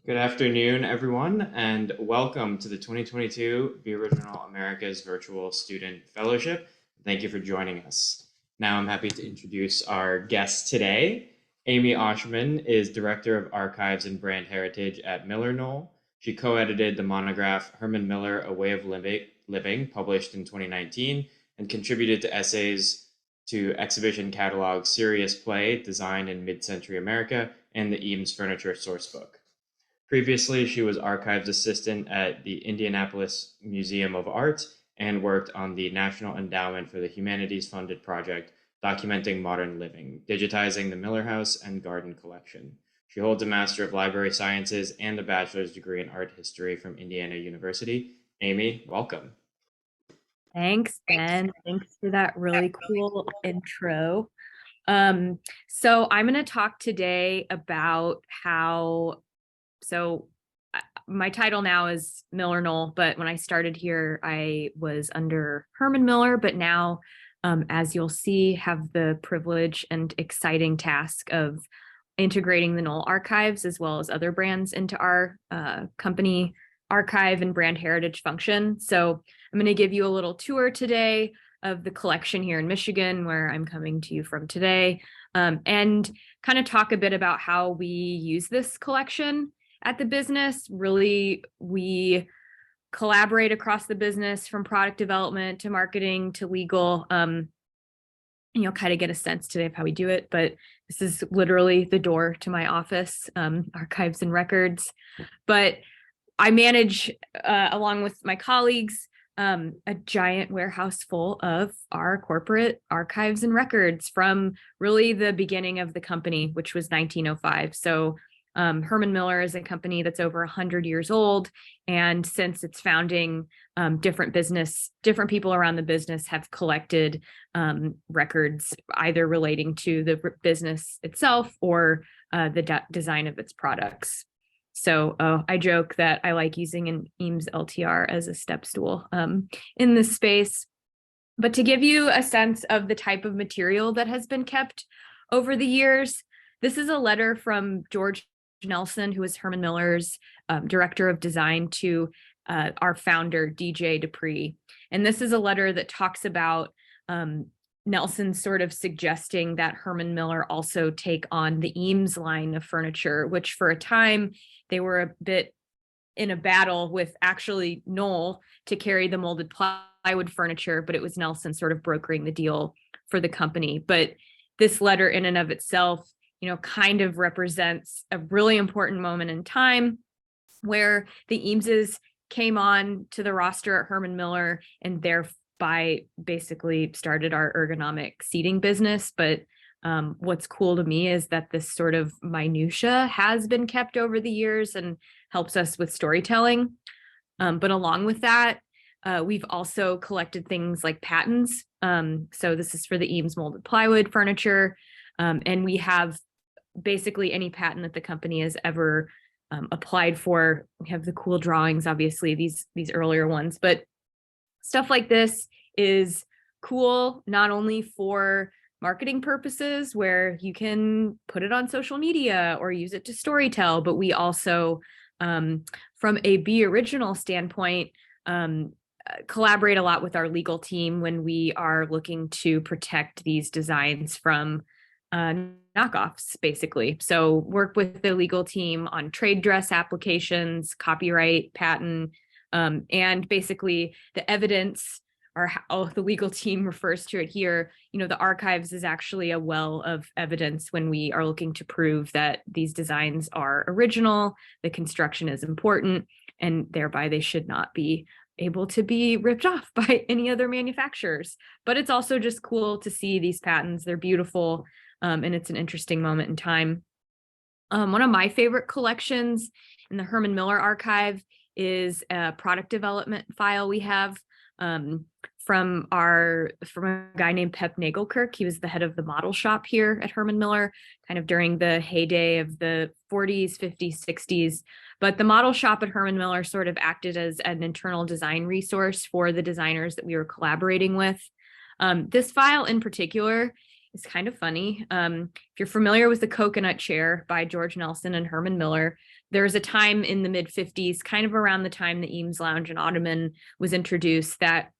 Good afternoon, everyone, and welcome to the 2022 Be Original America's Virtual Student Fellowship. Thank you for joining us. Now I'm happy to introduce our guest today. Amy Auscherman is Director of Archives and Brand Heritage at MillerKnoll. She co-edited the monograph Herman Miller, A Way of Living, published in 2019, and contributed to essays to exhibition catalogs Serious Play, Design in Mid-Century America, and the Eames Furniture Sourcebook. Previously, she was archives assistant at the Indianapolis Museum of Art and worked on the National Endowment for the Humanities funded project documenting modern living, digitizing the Miller House and Garden collection. She holds a Master of Library Sciences and a bachelor's degree in art history from Indiana University. Amy, welcome. Thanks, Ben. Thanks for that really cool intro. So I'm going to talk today about my title now is MillerKnoll, but when I started here, I was under Herman Miller, but now, as you'll see, have the privilege and exciting task of integrating the Knoll archives as well as other brands into our company archive and brand heritage function. So I'm going to give you a little tour today of the collection here in Michigan, where I'm coming to you from today, and kind of talk a bit about how we use this collection at the business. Really, we collaborate across the business from product development to marketing to legal. You'll kind of get a sense today of how we do it, but this is literally the door to my office, archives and records. But I manage, along with my colleagues, a giant warehouse full of our corporate archives and records from really the beginning of the company, which was 1905. So Herman Miller is a company that's over 100 years old. And since its founding, different people around the business have collected records either relating to the business itself or the design of its products. So I joke that I like using an Eames LTR as a step stool in this space. But to give you a sense of the type of material that has been kept over the years, this is a letter from George Nelson, who is Herman Miller's director of design, to our founder, DJ Dupree. And this is a letter that talks about Nelson sort of suggesting that Herman Miller also take on the Eames line of furniture, which for a time they were a bit in a battle with actually Knoll to carry the molded plywood furniture, but it was Nelson sort of brokering the deal for the company. But this letter in and of itself, kind of represents a really important moment in time where the Eameses came on to the roster at Herman Miller and thereby basically started our ergonomic seating business. But what's cool to me is that this sort of minutia has been kept over the years and helps us with storytelling. But along with that, we've also collected things like patents. So this is for the Eames molded plywood furniture. And we have basically any patent that the company has ever applied for. We have the cool drawings, obviously, these earlier ones, but stuff like this is cool, not only for marketing purposes where you can put it on social media or use it to storytell, but we also, from a Be Original standpoint, collaborate a lot with our legal team when we are looking to protect these designs from knockoffs, basically. So work with the legal team on trade dress applications, copyright, patent, and basically the evidence, or how the legal team refers to it here. The archives is actually a well of evidence when we are looking to prove that these designs are original, the construction is important, and thereby they should not be able to be ripped off by any other manufacturers. But it's also just cool to see these patents. They're beautiful. And it's an interesting moment in time. One of my favorite collections in the Herman Miller archive is a product development file we have from a guy named Pep Nagelkirk. He was the head of the model shop here at Herman Miller, kind of during the heyday of the 40s, 50s, 60s. But the model shop at Herman Miller sort of acted as an internal design resource for the designers that we were collaborating with. This file in particular is kind of funny. If you're familiar with the coconut chair by George Nelson and Herman Miller, there was a time in the mid 50s, kind of around the time the Eames lounge and ottoman was introduced, that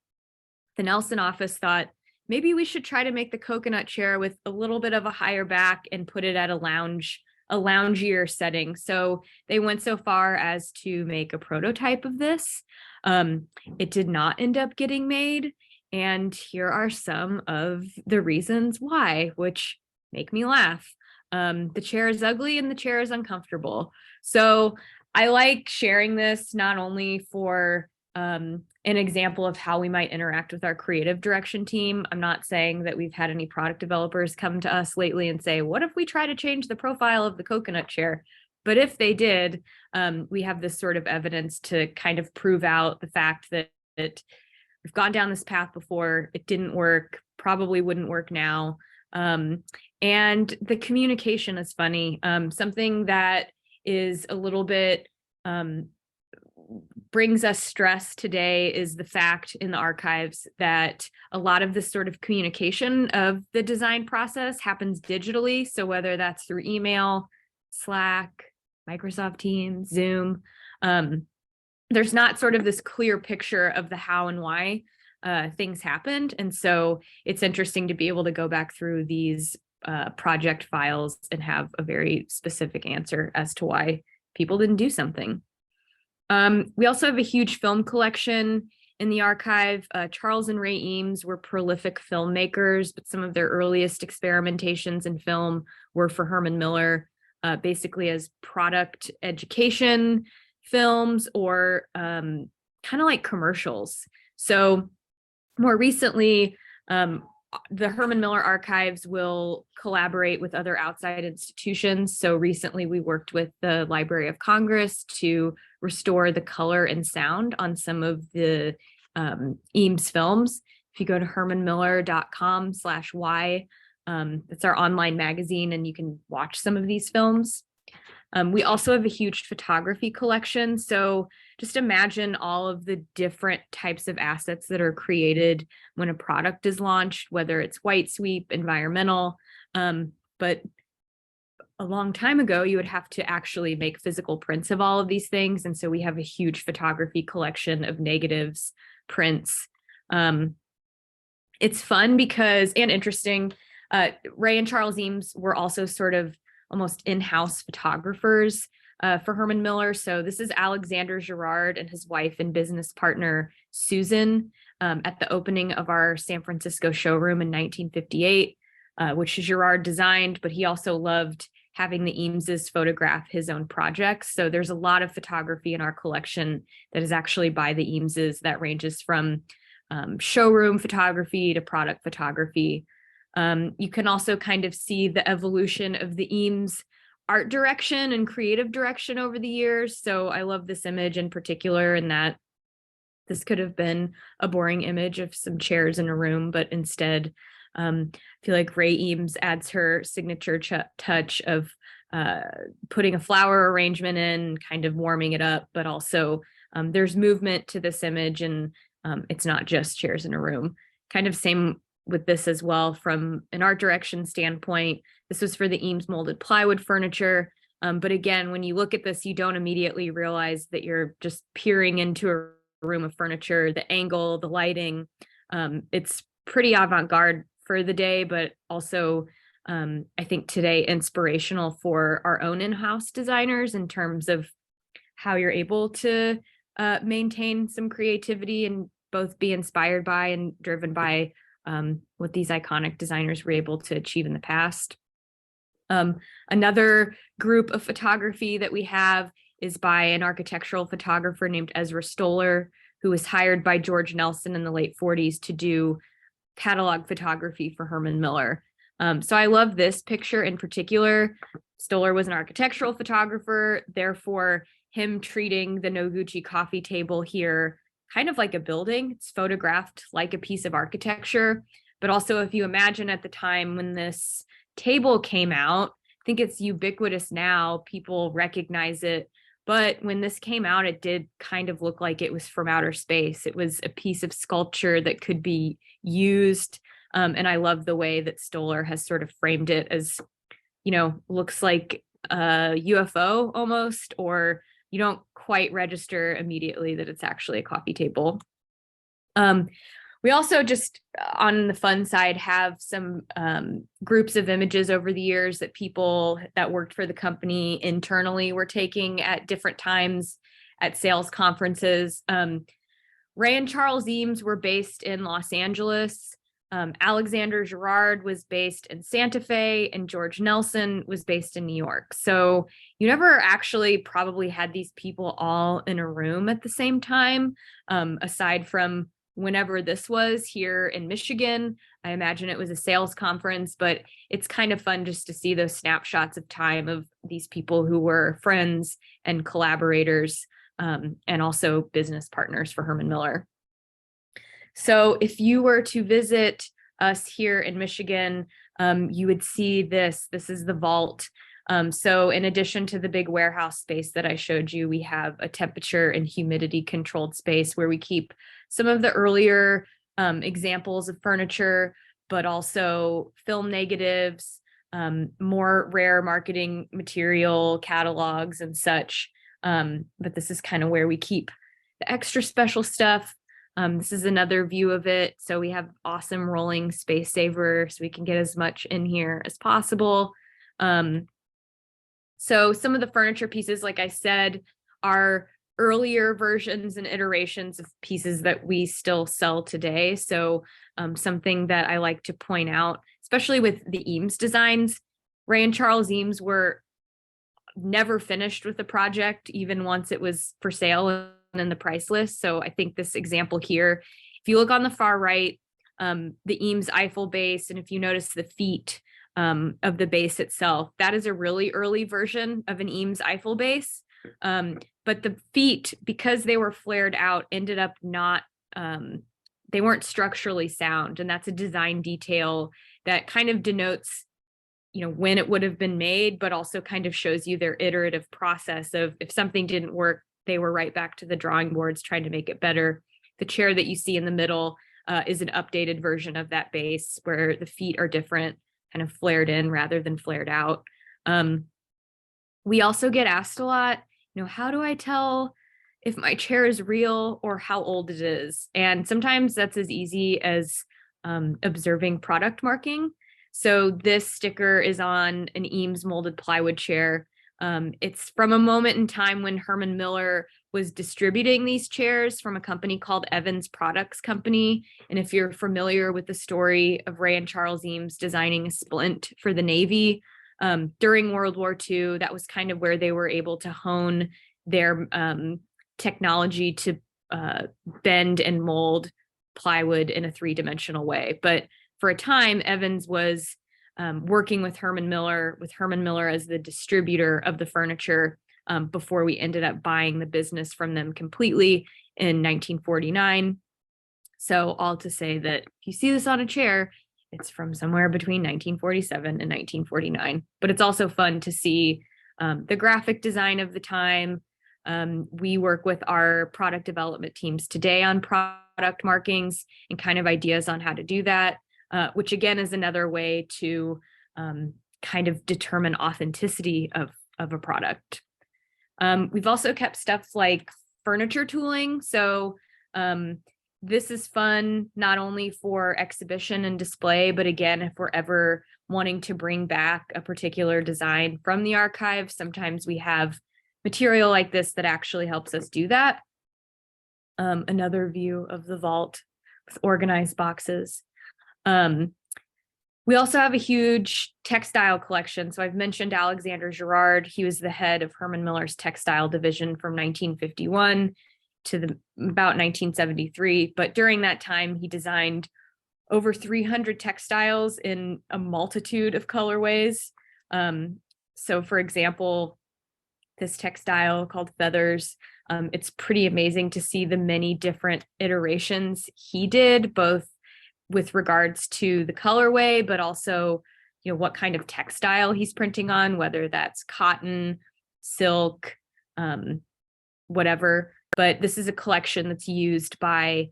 the Nelson office thought maybe we should try to make the coconut chair with a little bit of a higher back and put it at a loungier setting. So they went so far as to make a prototype of this. It did not end up getting made. And here are some of the reasons why, which make me laugh. The chair is ugly and the chair is uncomfortable. So I like sharing this not only for an example of how we might interact with our creative direction team. I'm not saying that we've had any product developers come to us lately and say, what if we try to change the profile of the coconut chair? But if they did, we have this sort of evidence to kind of prove out the fact that we've gone down this path before, it didn't work, probably wouldn't work now. And the communication is funny. Something that is a little bit brings us stress today is the fact in the archives that a lot of this sort of communication of the design process happens digitally. So whether that's through email, Slack, Microsoft Teams, Zoom, there's not sort of this clear picture of the how and why things happened. And so it's interesting to be able to go back through these project files and have a very specific answer as to why people didn't do something. We also have a huge film collection in the archive. Charles and Ray Eames were prolific filmmakers, but some of their earliest experimentations in film were for Herman Miller, basically as product education films or kind of like commercials. So more recently, the Herman Miller archives will collaborate with other outside institutions. So recently we worked with the Library of Congress to restore the color and sound on some of the Eames films. If you go to hermanmiller.com/y, it's our online magazine and you can watch some of these films. We also have a huge photography collection. So just imagine all of the different types of assets that are created when a product is launched, whether it's white sweep, environmental. But a long time ago, you would have to actually make physical prints of all of these things. And so we have a huge photography collection of negatives, prints. It's fun because, and interesting, Ray and Charles Eames were also sort of almost in-house photographers for Herman Miller. So this is Alexander Girard and his wife and business partner, Susan, at the opening of our San Francisco showroom in 1958, which Girard designed, but he also loved having the Eameses photograph his own projects. So there's a lot of photography in our collection that is actually by the Eameses that ranges from showroom photography to product photography. You can also kind of see the evolution of the Eames art direction and creative direction over the years. So I love this image in particular, in that this could have been a boring image of some chairs in a room, but instead I feel like Ray Eames adds her signature touch of putting a flower arrangement in, kind of warming it up, but also there's movement to this image, and it's not just chairs in a room. Kind of same with this as well from an art direction standpoint. This was for the Eames molded plywood furniture. But again, when you look at this, you don't immediately realize that you're just peering into a room of furniture, the angle, the lighting. It's pretty avant-garde for the day, but also I think today inspirational for our own in-house designers in terms of how you're able to maintain some creativity and both be inspired by and driven by what these iconic designers were able to achieve in the past. Another group of photography that we have is by an architectural photographer named Ezra Stoller, who was hired by George Nelson in the late 40s to do catalog photography for Herman Miller. So I love this picture in particular. Stoller was an architectural photographer, therefore him treating the Noguchi coffee table here kind of like a building. It's photographed like a piece of architecture. But also, if you imagine at the time when this table came out, I think it's ubiquitous now, people recognize it. But when this came out, it did kind of look like it was from outer space. It was a piece of sculpture that could be used And I love the way that Stoller has sort of framed it as, looks like a UFO almost, or you don't quite register immediately that it's actually a coffee table. We also just on the fun side have some groups of images over the years that people that worked for the company internally were taking at different times at sales conferences. Ray and Charles Eames were based in Los Angeles. Alexander Girard was based in Santa Fe, and George Nelson was based in New York. So you never actually probably had these people all in a room at the same time, aside from whenever this was here in Michigan. I imagine it was a sales conference, but it's kind of fun just to see those snapshots of time of these people who were friends and collaborators, and also business partners for Herman Miller. So if you were to visit us here in Michigan, you would see this. This is the vault. So in addition to the big warehouse space that I showed you, we have a temperature and humidity controlled space where we keep some of the earlier examples of furniture, but also film negatives, more rare marketing material, catalogs and such. But this is kind of where we keep the extra special stuff. This is another view of it. So we have awesome rolling space saver, so we can get as much in here as possible. So some of the furniture pieces, like I said, are earlier versions and iterations of pieces that we still sell today. So something that I like to point out, especially with the Eames designs, Ray and Charles Eames were never finished with the project, even once it was for sale and in the price list. So I think this example here, if you look on the far right, the Eames Eiffel base, and if you notice the feet of the base itself, that is a really early version of an Eames Eiffel base. But the feet, because they were flared out, ended up not, they weren't structurally sound. And that's a design detail that kind of denotes, when it would have been made, but also kind of shows you their iterative process of if something didn't work, they were right back to the drawing boards trying to make it better. The chair that you see in the middle is an updated version of that base where the feet are different, kind of flared in rather than flared out. We also get asked a lot, how do I tell if my chair is real or how old it is? And sometimes that's as easy as observing product marking. So this sticker is on an Eames molded plywood chair. It's from a moment in time when Herman Miller was distributing these chairs from a company called Evans Products Company. And if you're familiar with the story of Ray and Charles Eames designing a splint for the Navy, during World War II, that was kind of where they were able to hone their technology to bend and mold plywood in a three-dimensional way. But for a time, Evans was working with Herman Miller as the distributor of the furniture before we ended up buying the business from them completely in 1949. So all to say that if you see this on a chair, it's from somewhere between 1947 and 1949. But it's also fun to see the graphic design of the time. We work with our product development teams today on product markings and kind of ideas on how to do that, which again is another way to kind of determine authenticity of a product. We've also kept stuff like furniture tooling. So this is fun, not only for exhibition and display, but again, if we're ever wanting to bring back a particular design from the archive, sometimes we have material like this that actually helps us do that. Another view of the vault with organized boxes. We also have a huge textile collection. So I've mentioned Alexander Girard. He was the head of Herman Miller's textile division from 1951 to about 1973. But during that time, he designed over 300 textiles in a multitude of colorways. So for example, this textile called Feathers, it's pretty amazing to see the many different iterations he did, both with regards to the colorway, but also, what kind of textile he's printing on, whether that's cotton, silk, whatever. But this is a collection that's used by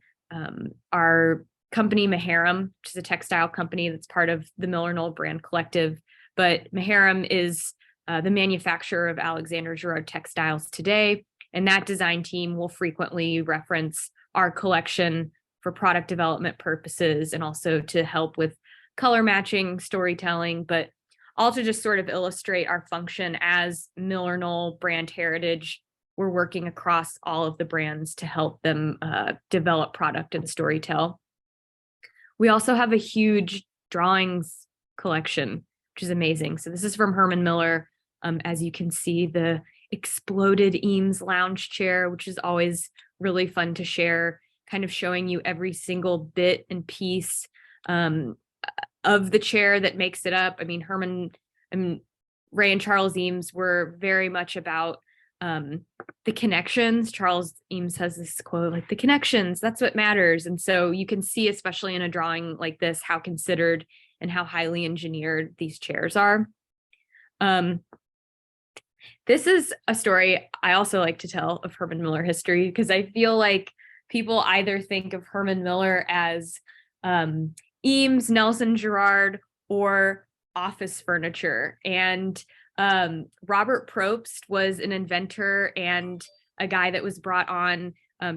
our company Maharam, which is a textile company that's part of the MillerKnoll brand collective. But Maharam is the manufacturer of Alexander Girard textiles today. And that design team will frequently reference our collection for product development purposes and also to help with color matching, storytelling, but all to just sort of illustrate our function as MillerKnoll brand heritage. We're working across all of the brands to help them develop product and storytell. We also have a huge drawings collection, which is amazing. So this is from Herman Miller. As you can see, the exploded Eames lounge chair, which is always really fun to share, kind of showing you every single bit and piece of the chair that makes it up. I mean, Ray and Charles Eames were very much about the connections. Charles Eames has this quote, like, the connections, that's what matters. And so you can see, especially in a drawing like this, how considered and how highly engineered these chairs are. This is a story I also like to tell of Herman Miller history, because I feel like people either think of Herman Miller as Eames, Nelson, Girard, or office furniture. And Robert Probst was an inventor and a guy that was brought on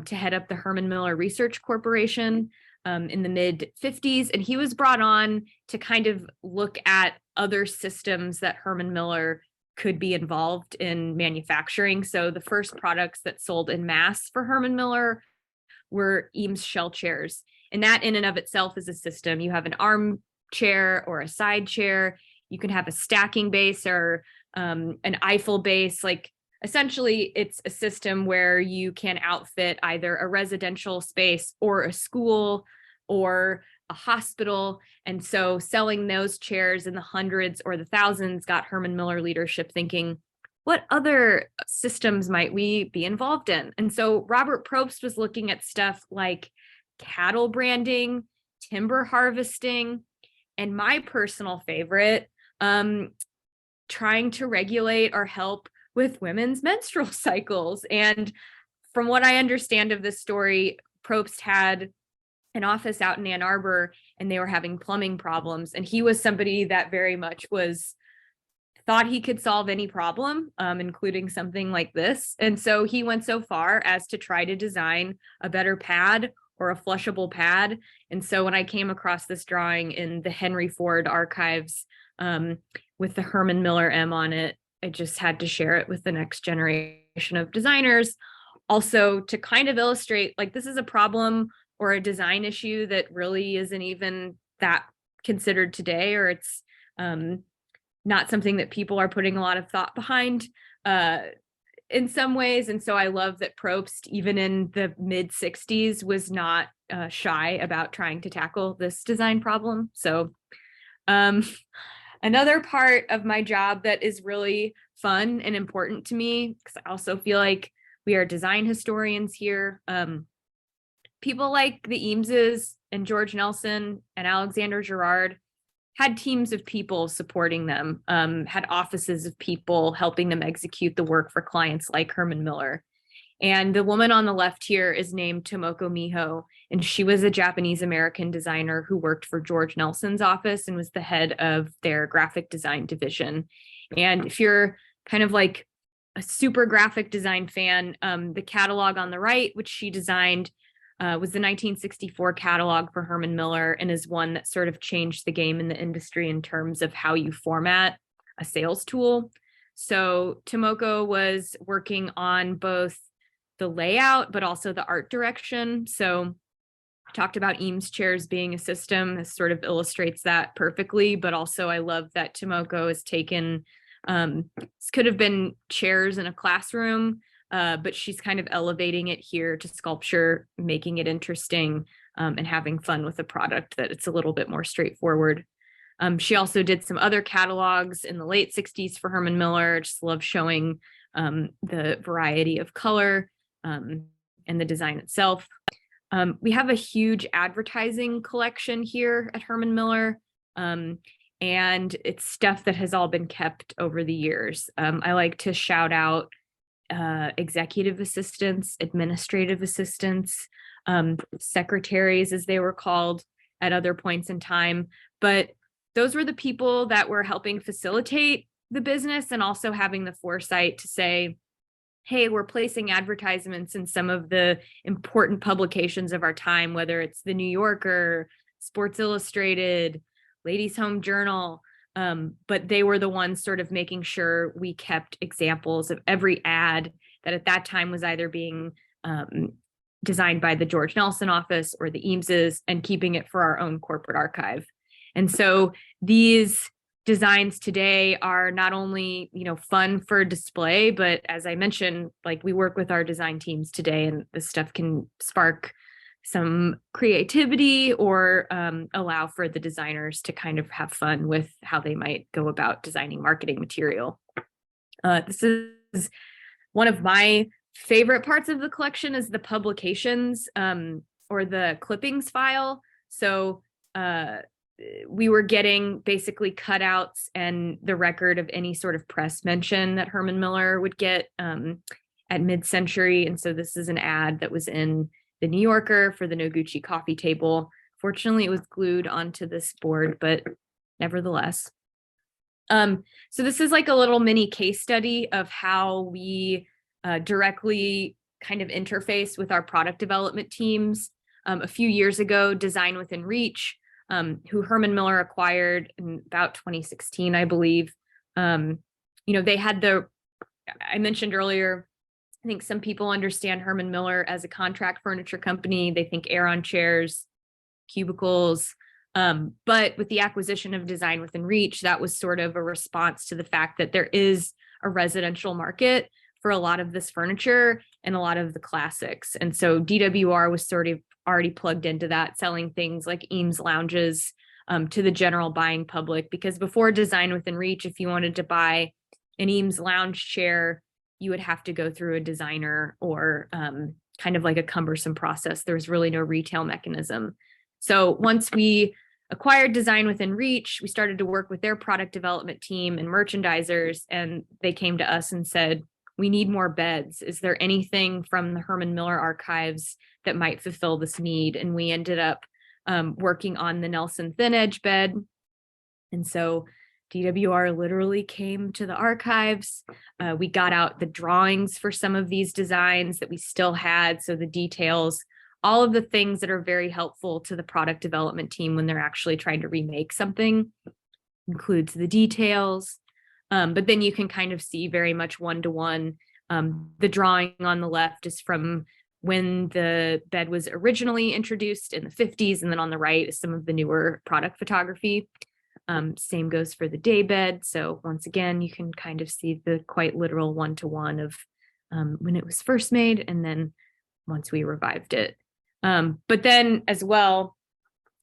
to head up the Herman Miller Research Corporation in the mid-50s. And he was brought on to kind of look at other systems that Herman Miller could be involved in manufacturing. So the first products that sold in mass for Herman Miller were Eames shell chairs. And that in and of itself is a system. You have an arm chair or a side chair. You can have a stacking base or an Eiffel base. Like, essentially, it's a system where you can outfit either a residential space or a school or a hospital. And so selling those chairs in the hundreds or the thousands got Herman Miller leadership thinking, what other systems might we be involved in? And so Robert Probst was looking at stuff like cattle branding, timber harvesting, and my personal favorite, trying to regulate or help with women's menstrual cycles. And from what I understand of this story, Probst had an office out in Ann Arbor and they were having plumbing problems. And he was somebody that very much thought he could solve any problem, including something like this. And so he went so far as to try to design a better pad or a flushable pad. And so when I came across this drawing in the Henry Ford archives with the Herman Miller M on it, I just had to share it with the next generation of designers. Also to kind of illustrate, like, this is a problem or a design issue that really isn't even that considered today, or it's not something that people are putting a lot of thought behind in some ways. And so I love that Probst, even in the mid 60s, was not shy about trying to tackle this design problem. So another part of my job that is really fun and important to me, because I also feel like we are design historians here. People like the Eameses and George Nelson and Alexander Girard had teams of people supporting them, had offices of people helping them execute the work for clients like Herman Miller. And the woman on the left here is named Tomoko Miho, and she was a Japanese-American designer who worked for George Nelson's office and was the head of their graphic design division. And if you're kind of like a super graphic design fan, the catalog on the right, which she designed, was the 1964 catalog for Herman Miller, and is one that sort of changed the game in the industry in terms of how you format a sales tool. So Tomoko was working on both the layout, but also the art direction. So I talked about Eames chairs being a system. This sort of illustrates that perfectly, but also I love that Tomoko has taken, this could have been chairs in a classroom, but she's kind of elevating it here to sculpture, making it interesting, and having fun with the product, that it's a little bit more straightforward. She also did some other catalogs in the late 60s for Herman Miller. Just love showing the variety of color and the design itself. We have a huge advertising collection here at Herman Miller, and it's stuff that has all been kept over the years. I like to shout out executive assistants, administrative assistants, secretaries, as they were called at other points in time. But those were the people that were helping facilitate the business and also having the foresight to say, hey, we're placing advertisements in some of the important publications of our time, whether it's the New Yorker, Sports Illustrated, Ladies' Home Journal. But they were the ones sort of making sure we kept examples of every ad that at that time was either being designed by the George Nelson office or the Eameses, and keeping it for our own corporate archive. And so these designs today are not only, fun for display, but as I mentioned, like, we work with our design teams today, and this stuff can spark some creativity or allow for the designers to kind of have fun with how they might go about designing marketing material. This is one of my favorite parts of the collection, is the publications or the clippings file. So we were getting basically cutouts and the record of any sort of press mention that Herman Miller would get at mid-century. And so this is an ad that was in the New Yorker for the Noguchi coffee table. Fortunately, it was glued onto this board, but nevertheless. So this is like a little mini case study of how we directly kind of interface with our product development teams. A few years ago, Design Within Reach, who Herman Miller acquired in about 2016, I believe. They had I mentioned earlier, I think some people understand Herman Miller as a contract furniture company. They think Aeron chairs, cubicles. But with the acquisition of Design Within Reach, that was sort of a response to the fact that there is a residential market for a lot of this furniture and a lot of the classics. And so DWR was sort of already plugged into that, selling things like Eames lounges to the general buying public. Because before Design Within Reach, if you wanted to buy an Eames lounge chair, you would have to go through a designer or kind of like a cumbersome process. There was really no retail mechanism. So once we acquired Design Within Reach, we started to work with their product development team and merchandisers, and they came to us and said, we need more beds. Is there anything from the Herman Miller archives that might fulfill this need? And we ended up working on the Nelson Thin Edge bed. And so DWR literally came to the archives. We got out the drawings for some of these designs that we still had. So the details, all of the things that are very helpful to the product development team when they're actually trying to remake something, includes the details. But then you can kind of see very much one-to-one. The drawing on the left is from when the bed was originally introduced in the 50s. And then on the right is some of the newer product photography. Same goes for the day bed. So once again, you can kind of see the quite literal one-to-one of when it was first made and then once we revived it. But then as well,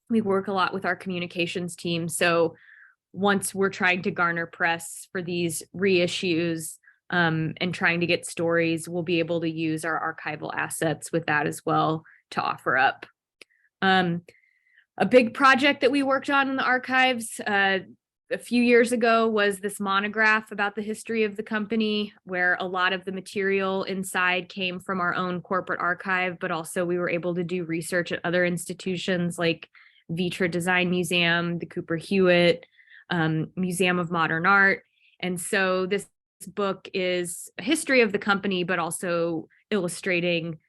we work a lot with our communications team. So once we're trying to garner press for these reissues and trying to get stories, we'll be able to use our archival assets with that as well to offer up. A big project that we worked on in the archives a few years ago was this monograph about the history of the company, where a lot of the material inside came from our own corporate archive, but also we were able to do research at other institutions like Vitra Design Museum, the Cooper Hewitt, Museum of Modern Art. And so this book is a history of the company, but also illustrating,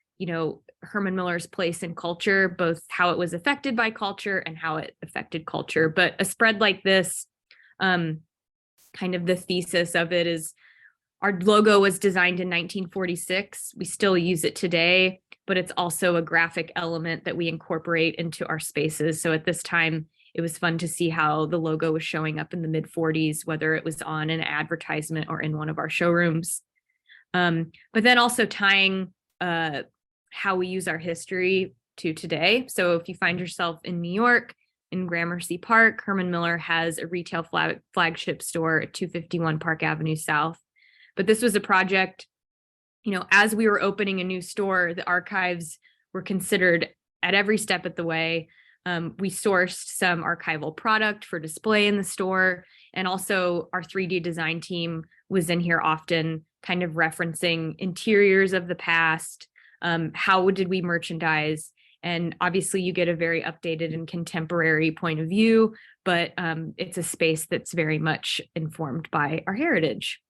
Herman Miller's place in culture, both how it was affected by culture and how it affected culture. But a spread like this, kind of the thesis of it is our logo was designed in 1946. We still use it today, but it's also a graphic element that we incorporate into our spaces. So at this time, it was fun to see how the logo was showing up in the mid-40s, whether it was on an advertisement or in one of our showrooms. But then also tying how we use our history to today. So if you find yourself in New York, in Gramercy Park, Herman Miller has a retail flagship store at 251 Park Avenue South. But this was a project, as we were opening a new store, the archives were considered at every step of the way. We sourced some archival product for display in the store. And also our 3D design team was in here often, kind of referencing interiors of the past. How did we merchandise? And obviously you get a very updated and contemporary point of view, but it's a space that's very much informed by our heritage.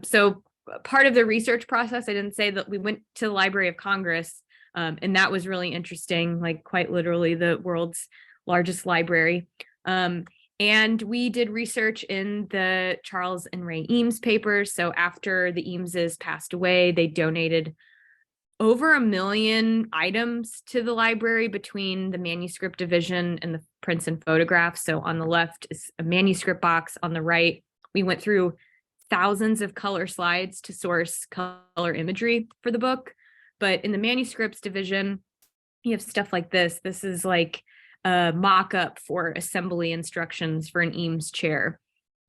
So part of the research process, I didn't say that we went to the Library of Congress, and that was really interesting, like quite literally the world's largest library. And we did research in the Charles and Ray Eames papers. So after the Eameses passed away, they donated over 1 million items to the library between the manuscript division and the prints and photographs. So on the left is a manuscript box. On the right, we went through thousands of color slides to source color imagery for the book. But in the manuscripts division, you have stuff like this. This is like a mock-up for assembly instructions for an Eames chair.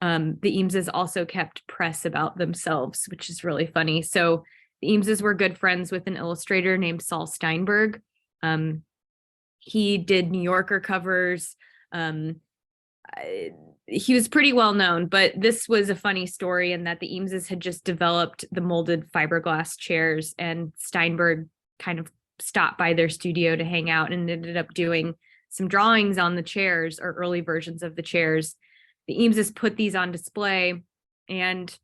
The Eameses also kept press about themselves, which is really funny. So the Eameses were good friends with an illustrator named Saul Steinberg. He did New Yorker covers. He was pretty well known, but this was a funny story in that the Eameses had just developed the molded fiberglass chairs, and Steinberg kind of stopped by their studio to hang out and ended up doing some drawings on the chairs, or early versions of the chairs. The Eameses put these on display, and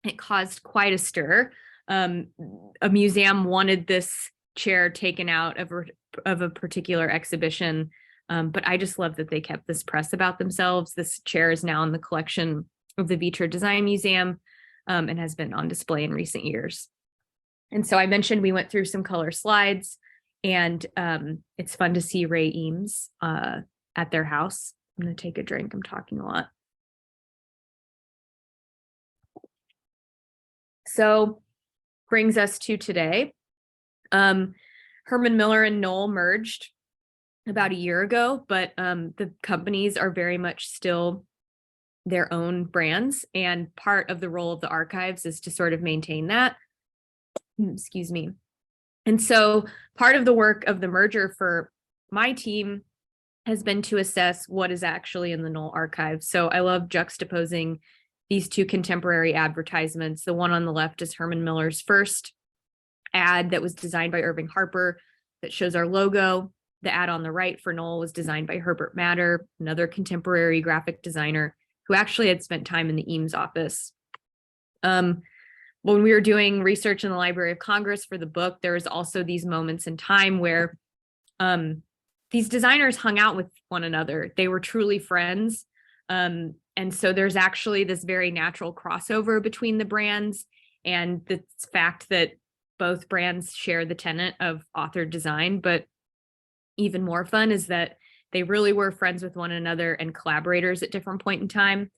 it caused quite a stir. A museum wanted this chair taken out of a particular exhibition, but I just love that they kept this press about themselves. This chair is now in the collection of the Vitra Design Museum, and has been on display in recent years. And so I mentioned we went through some color slides, and it's fun to see Ray Eames at their house. I'm going to take a drink. I'm talking a lot. So brings us to today. Herman Miller and Knoll merged about a year ago, but the companies are very much still their own brands. And part of the role of the archives is to sort of maintain that. Excuse me. And so part of the work of the merger for my team has been to assess what is actually in the Knoll archive. So I love juxtaposing these two contemporary advertisements. The one on the left is Herman Miller's first ad that was designed by Irving Harper that shows our logo. The ad on the right for Knoll was designed by Herbert Matter, another contemporary graphic designer who actually had spent time in the Eames office. When we were doing research in the Library of Congress for the book, there was also these moments in time where these designers hung out with one another. They were truly friends. And so there's actually this very natural crossover between the brands, and the fact that both brands share the tenet of authored design. But even more fun is that they really were friends with one another and collaborators at different point in time.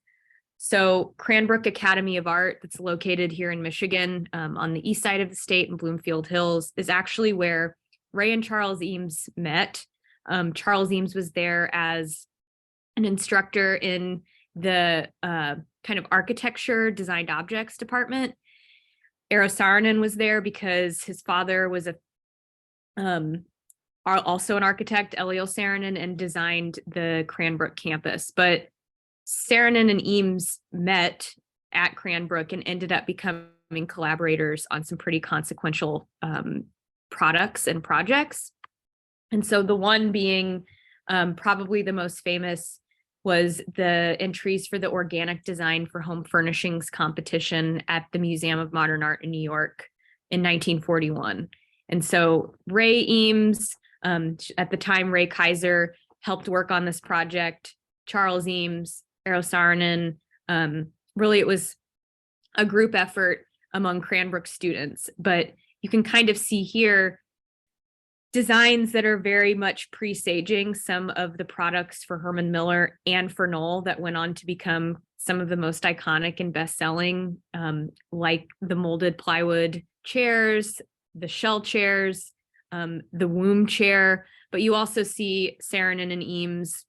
So Cranbrook Academy of Art, that's located here in Michigan, on the east side of the state in Bloomfield Hills, is actually where Ray and Charles Eames met. Charles Eames was there as an instructor in the kind of architecture designed objects department. Eero Saarinen was there because his father was also an architect, Eero Saarinen, and designed the Cranbrook campus. But Saarinen and Eames met at Cranbrook and ended up becoming collaborators on some pretty consequential products and projects. And so the one being probably the most famous was the entries for the organic design for home furnishings competition at the Museum of Modern Art in New York in 1941. And so Ray Eames, at the time, Ray Kaiser, helped work on this project. Charles Eames, Eero Saarinen, really it was a group effort among Cranbrook students. But you can kind of see here designs that are very much presaging some of the products for Herman Miller and for Knoll that went on to become some of the most iconic and best-selling, like the molded plywood chairs, the shell chairs, the womb chair. But you also see Saarinen and Eames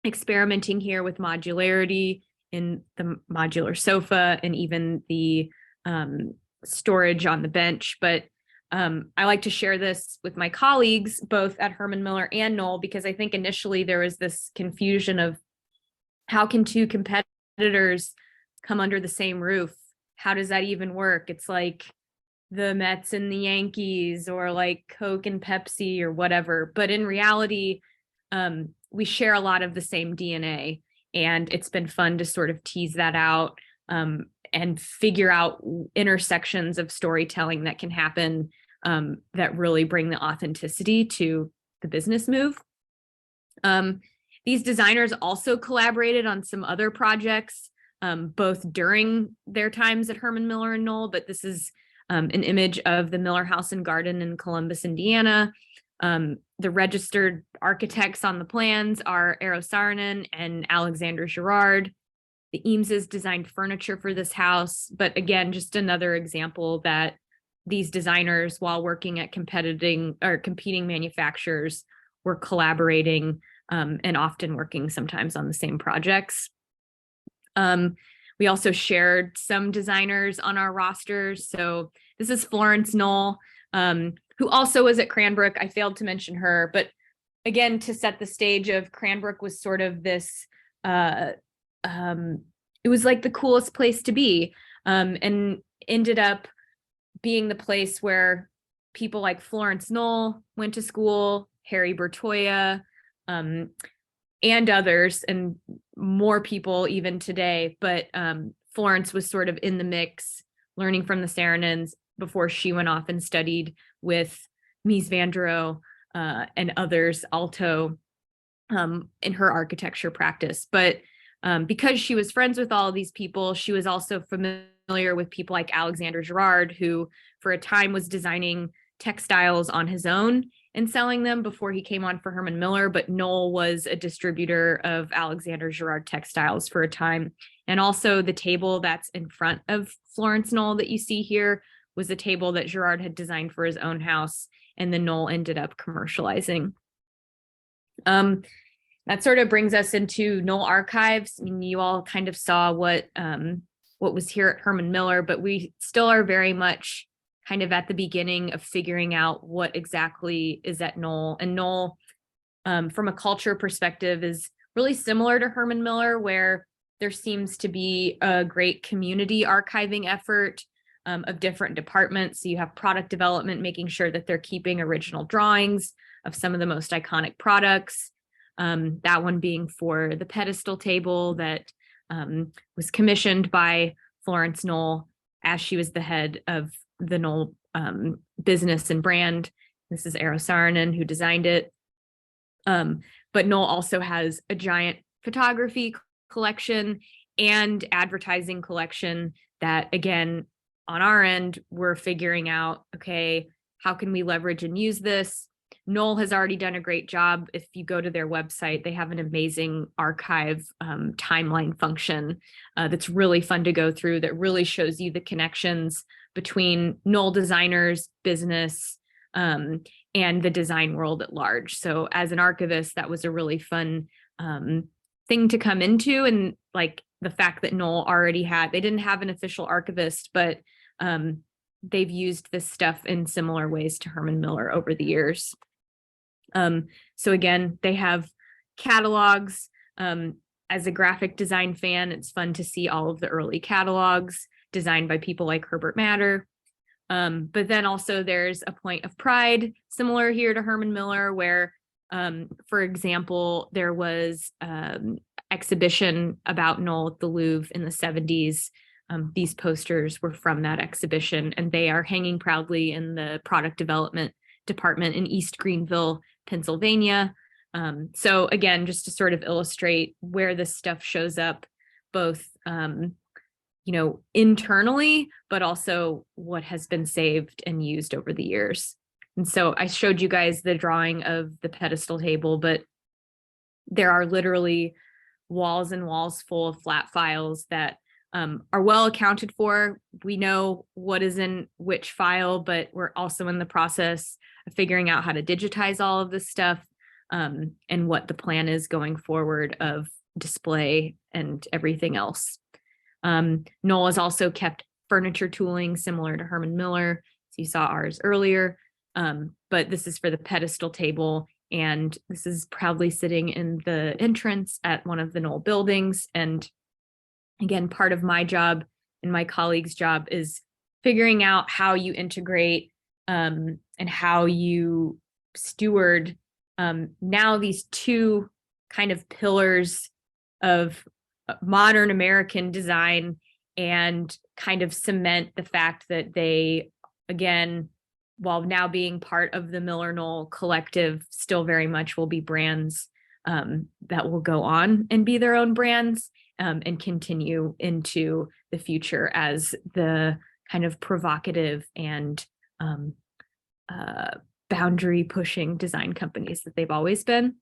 experimenting here with modularity in the modular sofa and even the storage on the bench. But I like to share this with my colleagues, both at Herman Miller and Knoll, because I think initially there was this confusion of how can two competitors come under the same roof? How does that even work? It's like the Mets and the Yankees or like Coke and Pepsi or whatever. But in reality, we share a lot of the same DNA, and it's been fun to sort of tease that out and figure out intersections of storytelling that can happen that really bring the authenticity to the business move. These designers also collaborated on some other projects, both during their times at Herman Miller and Knoll, but this is an image of the Miller House and Garden in Columbus, Indiana. The registered architects on the plans are Eero Saarinen and Alexander Girard. The Eameses designed furniture for this house, but again, just another example that these designers, while working at competing manufacturers, were collaborating and often working sometimes on the same projects. We also shared some designers on our rosters. So this is Florence Knoll, who also was at Cranbrook. I failed to mention her, but again, to set the stage of Cranbrook was sort of this, it was like the coolest place to be, and ended up being the place where people like Florence Knoll went to school, Harry Bertoia, and others, and more people even today. But Florence was sort of in the mix, learning from the Saarinens before she went off and studied with Mies van der Rohe and others, Alto, in her architecture practice. But because she was friends with all of these people, she was also familiar with people like Alexander Girard, who for a time was designing textiles on his own and selling them before he came on for Herman Miller. But Knoll was a distributor of Alexander Girard textiles for a time. And also the table that's in front of Florence Knoll that you see here was a table that Girard had designed for his own house, and then Knoll ended up commercializing. That sort of brings us into Knoll archives. I mean, you all kind of saw what was here at Herman Miller, but we still are very much kind of at the beginning of figuring out what exactly is at Knoll. And Knoll, from a culture perspective, is really similar to Herman Miller, where there seems to be a great community archiving effort of different departments. So you have product development, making sure that they're keeping original drawings of some of the most iconic products. That one being for the pedestal table that was commissioned by Florence Knoll as she was the head of the Knoll business and brand. This is Eero Saarinen who designed it. But Knoll also has a giant photography collection and advertising collection that, again, on our end, we're figuring out, okay, how can we leverage and use this? Knoll has already done a great job. If you go to their website, they have an amazing archive timeline function that's really fun to go through, that really shows you the connections between Knoll designers, business, and the design world at large. So as an archivist, that was a really fun thing to come into. And like the fact that Knoll already they didn't have an official archivist, but they've used this stuff in similar ways to Herman Miller over the years. So again, they have catalogs. As a graphic design fan, it's fun to see all of the early catalogs designed by people like Herbert Matter. But then also there's a point of pride, similar here to Herman Miller, where, for example, there was exhibition about Knoll at the Louvre in the 70s. These posters were from that exhibition, and they are hanging proudly in the product development department in East Greenville, Pennsylvania. So again, just to sort of illustrate where this stuff shows up, both internally, but also what has been saved and used over the years. And so I showed you guys the drawing of the pedestal table, but there are literally walls and walls full of flat files that are well accounted for. We know what is in which file, but we're also in the process of figuring out how to digitize all of this stuff, and what the plan is going forward of display and everything else. Knoll has also kept furniture tooling similar to Herman Miller. So you saw ours earlier, but this is for the pedestal table. And this is proudly sitting in the entrance at one of the Knoll buildings. And again, part of my job and my colleagues' job is figuring out how you integrate and how you steward now these two kind of pillars of modern American design, and kind of cement the fact that they, again, while now being part of the MillerKnoll collective, still very much will be brands that will go on and be their own brands and continue into the future as the kind of provocative and boundary pushing design companies that they've always been.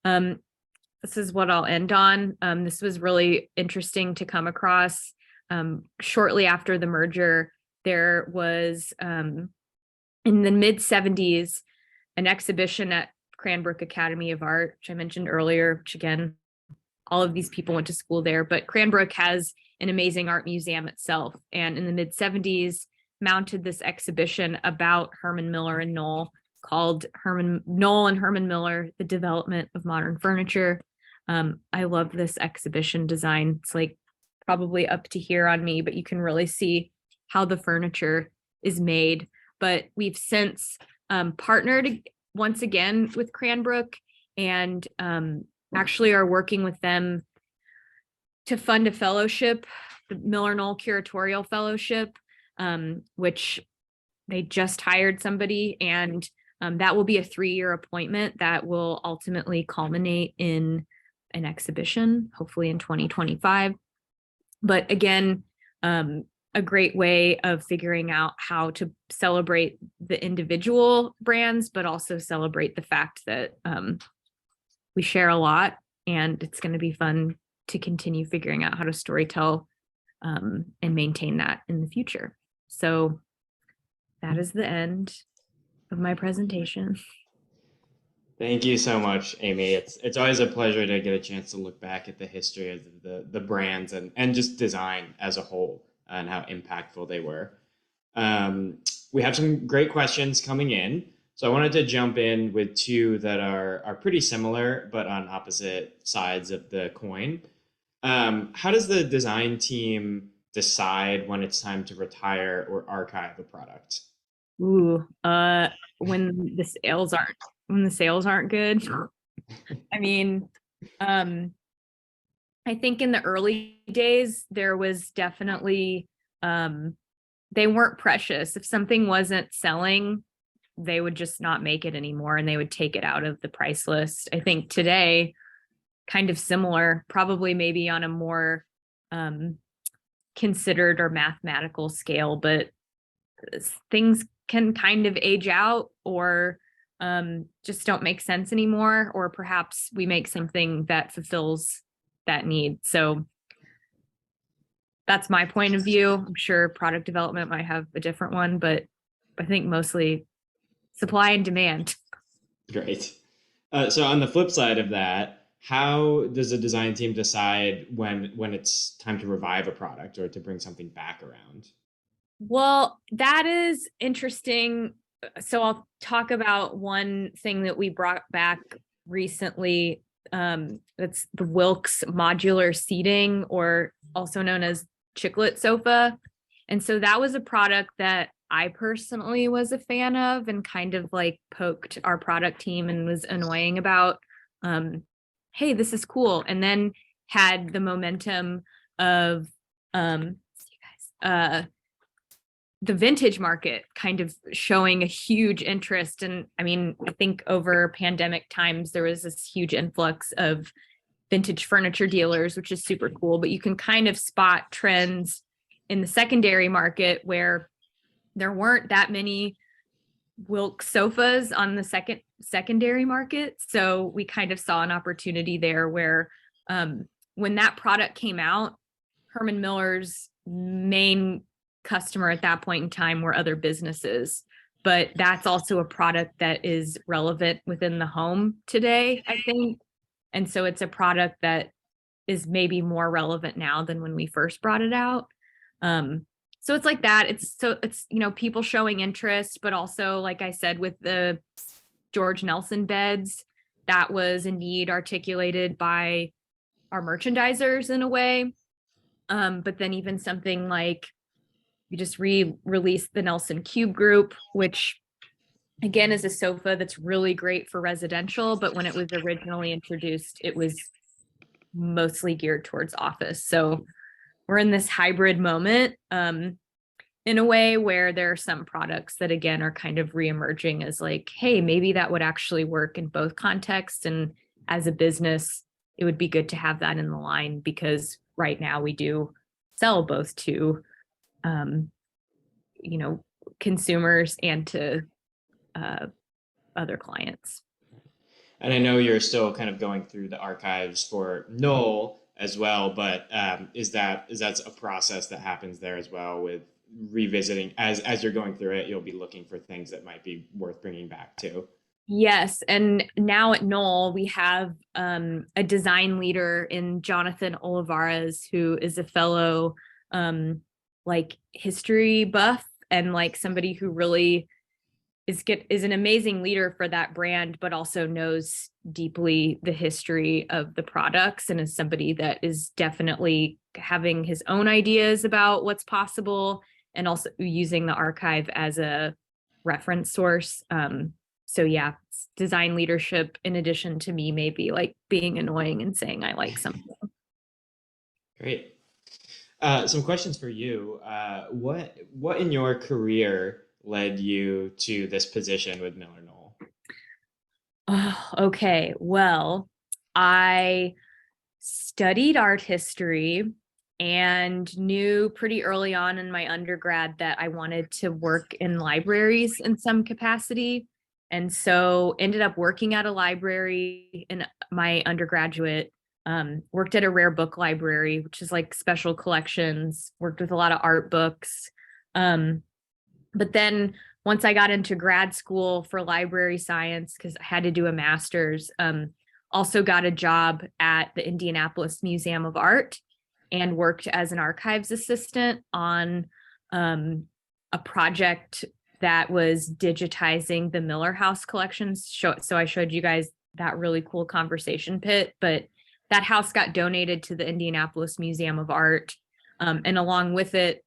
This is what I'll end on. This was really interesting to come across. Shortly after the merger, there was in the mid 70s an exhibition at Cranbrook Academy of Art, which I mentioned earlier, which again, all of these people went to school there, but Cranbrook has an amazing art museum itself. And in the mid 70s, mounted this exhibition about Herman Miller and Knoll called Herman Knoll and Herman Miller, The Development of Modern Furniture. I love this exhibition design. It's like probably up to here on me, but you can really see how the furniture is made. But we've since partnered once again with Cranbrook, and actually are working with them to fund a fellowship, the MillerKnoll Curatorial Fellowship, which they just hired somebody, and that will be a 3-year appointment that will ultimately culminate in an exhibition, hopefully in 2025. But again, a great way of figuring out how to celebrate the individual brands, but also celebrate the fact that we share a lot, and it's going to be fun to continue figuring out how to storytell and maintain that in the future. So that is the end of my presentation. Thank you so much, Amy. It's always a pleasure to get a chance to look back at the history of the brands and just design as a whole and how impactful they were. We have some great questions coming in. So I wanted to jump in with two that are pretty similar, but on opposite sides of the coin. How does the design team decide when it's time to retire or archive a product? Ooh, when the sales aren't good. I mean, I think in the early days, there was definitely, they weren't precious. If something wasn't selling, they would just not make it anymore, and they would take it out of the price list. I think today, kind of similar, probably maybe on a more considered or mathematical scale, but things can kind of age out or just don't make sense anymore, or perhaps we make something that fulfills that need. So that's my point of view. I'm sure product development might have a different one, but I think mostly supply and demand. Great. So on the flip side of that, how does a design team decide when it's time to revive a product or to bring something back around? Well, that is interesting. So I'll talk about one thing that we brought back recently. That's the Wilks modular seating, or also known as chiclet sofa. And so that was a product that I personally was a fan of and kind of like poked our product team and was annoying about, hey, this is cool. And then had the momentum of the vintage market kind of showing a huge interest. And I mean, I think over pandemic times, there was this huge influx of vintage furniture dealers, which is super cool, but you can kind of spot trends in the secondary market where there weren't that many Wilk sofas on the secondary market. So we kind of saw an opportunity there where when that product came out, Herman Miller's main customer at that point in time were other businesses, but that's also a product that is relevant within the home today, I think. And so it's a product that is maybe more relevant now than when we first brought it out. So it's like that. It's people showing interest, but also, like I said, with the George Nelson beds, that was a need articulated by our merchandisers in a way. But then even something like We just released the Nelson Cube Group, which again is a sofa that's really great for residential, but when it was originally introduced, it was mostly geared towards office. So we're in this hybrid moment in a way where there are some products that again are kind of reemerging as like, hey, maybe that would actually work in both contexts. And as a business, it would be good to have that in the line because right now we do sell both to, consumers and to other clients. And I know you're still kind of going through the archives for Knoll as well, but is that a process that happens there as well with revisiting as you're going through it, you'll be looking for things that might be worth bringing back to. Yes, and now at Knoll we have a design leader in Jonathan Olivares, who is a fellow like history buff and like somebody who really is an amazing leader for that brand, but also knows deeply the history of the products and is somebody that is definitely having his own ideas about what's possible and also using the archive as a reference source. So yeah, design leadership in addition to me maybe like being annoying and saying I like something. Great. Some questions for you. What in your career led you to this position with Miller Knoll? Oh, okay. Well, I studied art history and knew pretty early on in my undergrad that I wanted to work in libraries in some capacity. And so ended up working at a library in my undergraduate, worked at a rare book library, which is like special collections, worked with a lot of art books. But then once I got into grad school for library science, because I had to do a master's, also got a job at the Indianapolis Museum of Art and worked as an archives assistant on a project that was digitizing the Miller House collections. So I showed you guys that really cool conversation pit, but that house got donated to the Indianapolis Museum of Art. And along with it,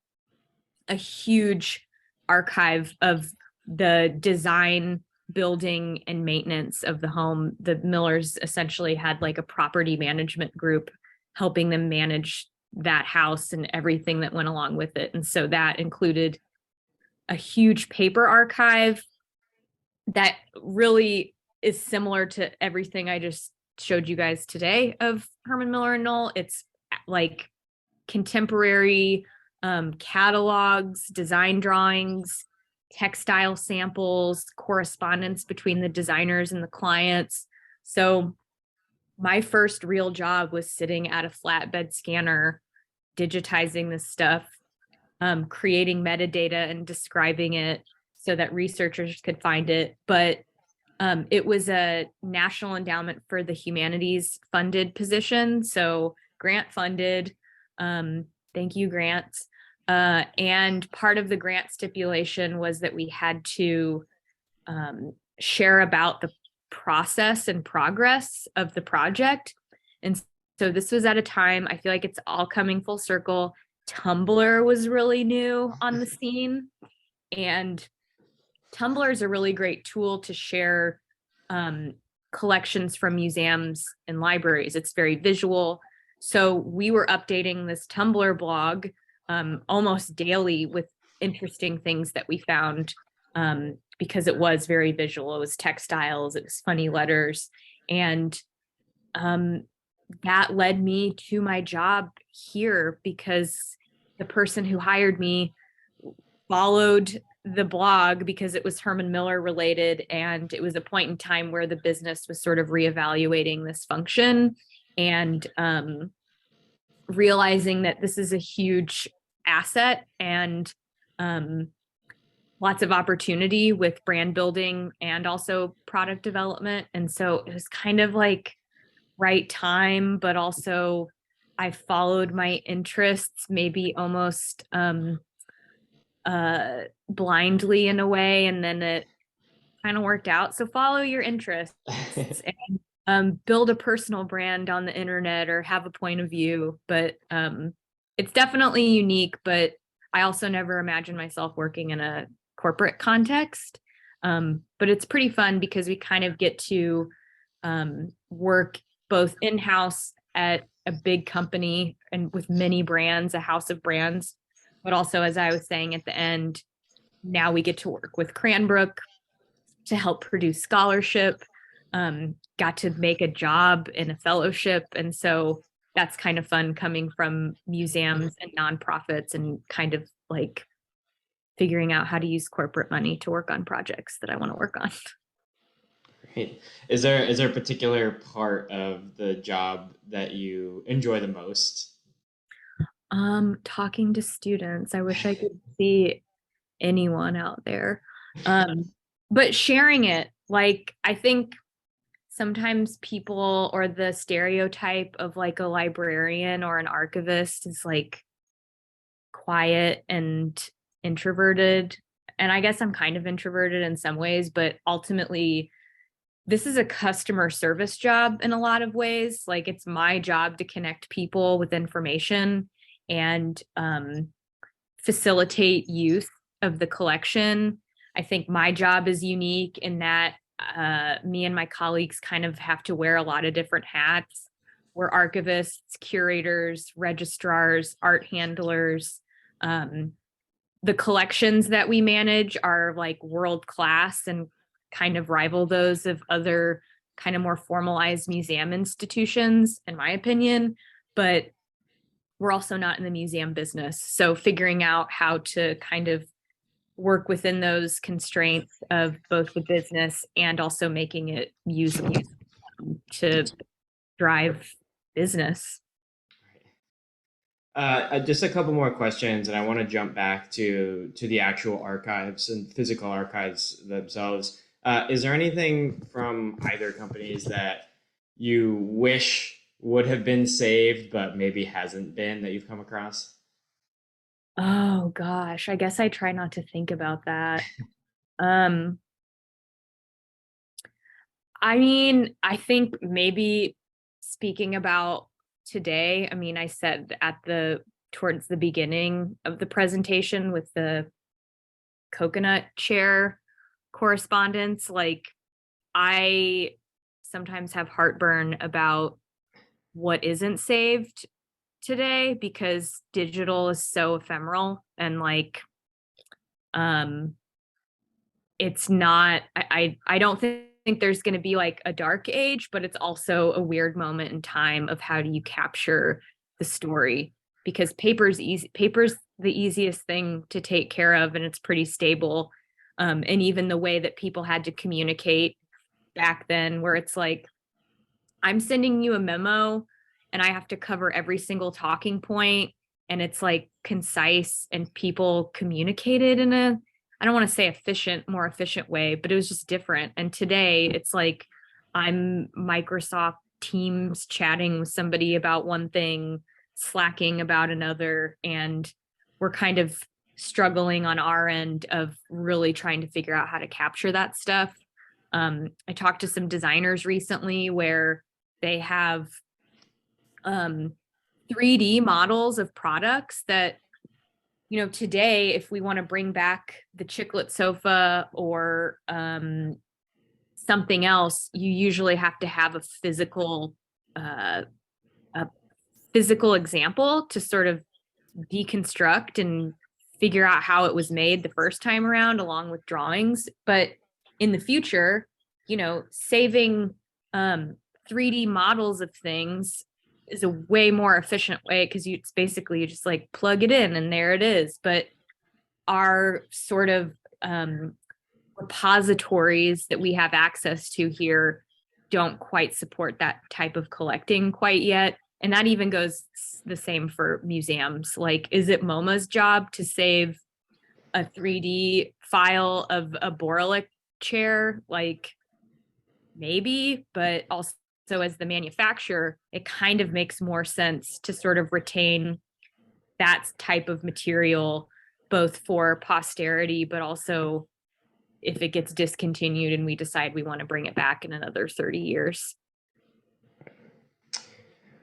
a huge archive of the design, building, and maintenance of the home. The Millers essentially had like a property management group helping them manage that house and everything that went along with it. And so that included a huge paper archive that really is similar to everything I just showed you guys today of Herman Miller and Knoll. It's like contemporary catalogs, design drawings, textile samples, correspondence between the designers and the clients. So my first real job was sitting at a flatbed scanner, digitizing this stuff, creating metadata and describing it so that researchers could find it. But it was a National Endowment for the Humanities funded position. So grant funded. Thank you, grants. And part of the grant stipulation was that we had to share about the process and progress of the project. And so this was at a time, I feel like it's all coming full circle. Tumblr was really new on the scene. And Tumblr is a really great tool to share collections from museums and libraries. It's very visual. So we were updating this Tumblr blog almost daily with interesting things that we found because it was very visual. It was textiles, it was funny letters. And that led me to my job here because the person who hired me followed the blog because it was Herman Miller related. And it was a point in time where the business was sort of reevaluating this function and realizing that this is a huge asset and lots of opportunity with brand building and also product development. And so it was kind of like right time, but also I followed my interests maybe almost blindly in a way, and then it kind of worked out. So follow your interests and build a personal brand on the internet or have a point of view. But it's definitely unique, but I also never imagined myself working in a corporate context. But it's pretty fun because we kind of get to work both in-house at a big company and with many brands, a house of brands, but also, as I was saying at the end, now we get to work with Cranbrook to help produce scholarship, got to make a job in a fellowship. And so that's kind of fun coming from museums and nonprofits and kind of like figuring out how to use corporate money to work on projects that I want to work on. Great. Is there a particular part of the job that you enjoy the most? Talking to students. I wish I could see anyone out there. But sharing it, like I think sometimes people or the stereotype of like a librarian or an archivist is like quiet and introverted. And I guess I'm kind of introverted in some ways, but ultimately this is a customer service job in a lot of ways. Like it's my job to connect people with information and facilitate use of the collection. I think my job is unique in that me and my colleagues kind of have to wear a lot of different hats. We're archivists, curators, registrars, art handlers. The collections that we manage are like world class and kind of rival those of other kind of more formalized museum institutions, in my opinion. But we're also not in the museum business. So figuring out how to kind of work within those constraints of both the business and also making it usable to drive business. Just a couple more questions, and I want to jump back to the actual archives and physical archives themselves. Is there anything from either companies that you wish would have been saved, but maybe hasn't been that you've come across? Oh gosh, I guess I try not to think about that. Um, I mean, I think maybe speaking about today, I mean, I said at the towards the beginning of the presentation with the coconut chair correspondence, like I sometimes have heartburn about what isn't saved today because digital is so ephemeral and like um it's not I don't think there's going to be like a dark age, but it's also a weird moment in time of how do you capture the story because paper's the easiest thing to take care of and it's pretty stable. And even the way that people had to communicate back then where it's like I'm sending you a memo and I have to cover every single talking point and it's like concise and people communicated in a I don't want to say more efficient way, but it was just different. And today it's like I'm Microsoft Teams chatting with somebody about one thing, slacking about another, and we're kind of struggling on our end of really trying to figure out how to capture that stuff. I talked to some designers recently where they have 3D models of products that, you know, today, if we want to bring back the chiclet sofa or something else, you usually have to have uh, a physical example to sort of deconstruct and figure out how it was made the first time around, along with drawings. But in the future, you know, saving 3D models of things is a way more efficient way because it's basically you just like plug it in and there it is. But our sort of repositories that we have access to here don't quite support that type of collecting quite yet. And that even goes the same for museums. Like, is it MoMA's job to save a 3D file of a Borolik chair? Like, maybe, but also as the manufacturer, it kind of makes more sense to sort of retain that type of material, both for posterity, but also if it gets discontinued and we decide we want to bring it back in another 30 years.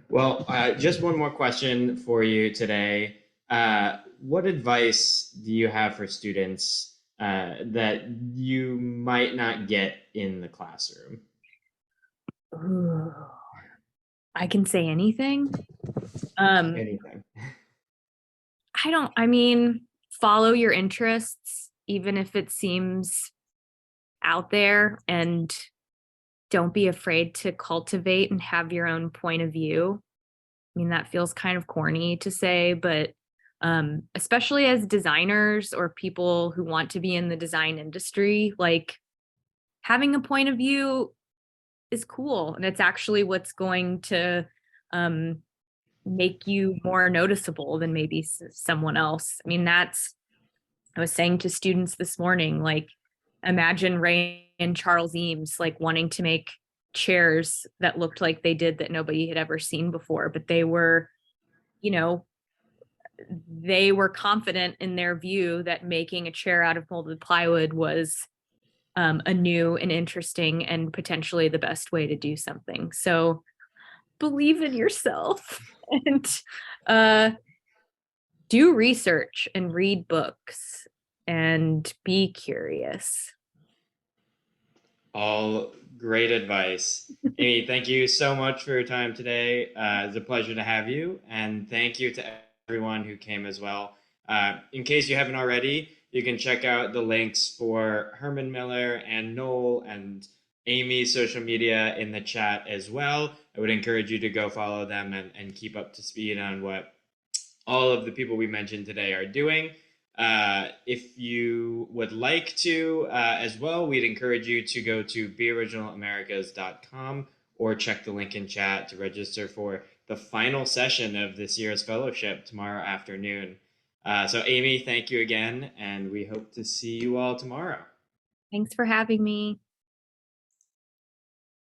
Well, just one more question for you today. what advice do you have for students that you might not get in the classroom? Ooh, I can say anything. Um, Anything. I mean, follow your interests, even if it seems out there, and don't be afraid to cultivate and have your own point of view. I mean, that feels kind of corny to say, but especially as designers or people who want to be in the design industry, like having a point of view is cool. And it's actually what's going to um, make you more noticeable than maybe someone else. I mean, I was saying to students this morning, like, imagine Ray and Charles Eames like wanting to make chairs that looked like they did that nobody had ever seen before, but you know, they were confident in their view that making a chair out of molded plywood was a new and interesting and potentially the best way to do something. So believe in yourself and uh, do research and read books and be curious. All great advice. Amy, thank you so much for your time today. It's a pleasure to have you. And thank you to everyone who came as well. In case you haven't already, you can check out the links for Herman Miller and Knoll and Amy's social media in the chat as well. I would encourage you to go follow them and keep up to speed on what all of the people we mentioned today are doing. If you would like to as well, we'd encourage you to go to beoriginalamericas.com or check the link in chat to register for the final session of this year's fellowship tomorrow afternoon. So, Amy, thank you again, and we hope to see you all tomorrow. Thanks for having me.